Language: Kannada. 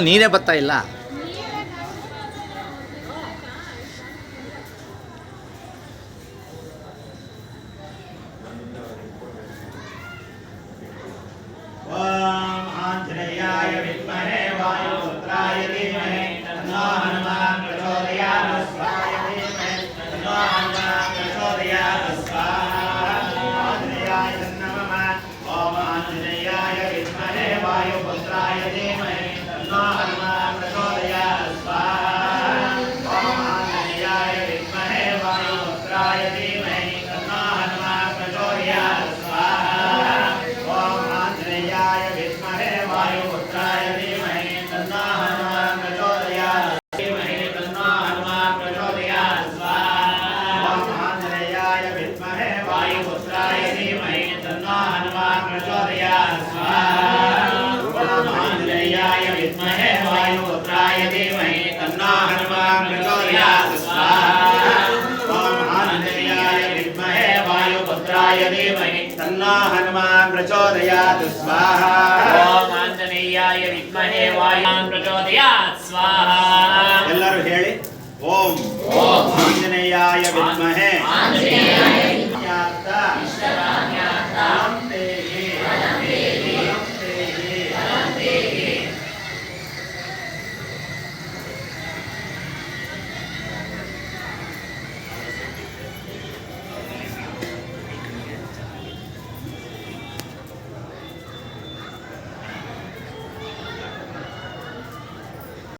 ನೀನೇ ಬರ್ತಾ ಇಲ್ಲ. ಆಂಜನೇಯಾಯ ವಿದ್ಮಹೇ ವಾಯುಪುತ್ರಾಯ ಧೀಮಹಿ ತನ್ನೋ ಹನುಮಾನ್ ಪ್ರಚೋದಯಾತ್. ಸ್ವಾಯ ಧೀಮಹಿ ತನ್ನೋ ಹನುಮಾನ್ ಪ್ರಚೋದಯಾತ್. ಆಂಜನೇಯಾಯ ನಮಃ. ಓಂ ಆಂಜನೇಯಾಯ ವಿದ್ಮಹೇ ವಾಯುಪುತ್ರಾಯ ಧೀಮಹಿ ತನ್ನೋ ಹನುಮಾನ್ ಪ್ರಚೋದಯಾತ್. ಓಂ ಆಂಜನೇಯಾಯ ವಿದ್ಮಹೇ ವಾಯುಪುತ್ರಾಯ ಧೀಮಹಿ ತನ್ನೋ ಹನುಮಾನ್ ಪ್ರಚೋದಯಾತ್. ಓಂ ಆಂಜನೇಯಾಯ ವಿದ್ಮಹೇ ವಾಯುಪುತ್ರಾಯ ಧೀಮಹಿ ತನ್ನೋ ಹನುಮಾನ್ ಪ್ರಚೋದಯಾತ್. ಧೀಮಹಿ ತನ್ನೋ ಹನುಮಾನ್ ಪ್ರಚೋದಯಾತ್. ಓಂ ಆಂಜನೇಯಾಯ ವಿದ್ಮಹೇ ವಾಯುಪುತ್ರಾಯ ಧೀಮಹಿ ತನ್ನೋ ಹನುಮಾನ್ ಪ್ರಚೋದಯಾತ್. ಓಂ ಆಂಜನೇಯಾಯ ವಿದ್ಮಹೇ ವಾಯುಪುತ್ರಾಯ ಧೀಮಹಿ ತನ್ನೋ ಹನುಮಾನ್ ಪ್ರಚೋದಯಾತ್. ಓಂ ಆಂಜನೇಯಾಯ ವಿದ್ಮಹೇ ವಾಯುಪುತ್ರಾಯ ಧೀಮಹಿ ತನ್ನೋ ಹನುಮಾನ್ ಪ್ರಚೋದಯಾತ್. ಸ್ವಾಹಾ. ಓಂ ಆಂಜನೇಯಾಯ ವಿದ್ಮಹೇ ವಾಯುಪುತ್ರಾಯ ಪ್ರಚೋದಯಾತ್. ಸ್ವಾಹಾ. ಎಲ್ಲರೂ ಹೇಳಿ. ಓಂ ಆಂಜನೇಯಾಯ ವಿದ್ಮಹೇ ಆಂಜನೇಯಾಯ ಇಷ್ಟಾರ್ಥ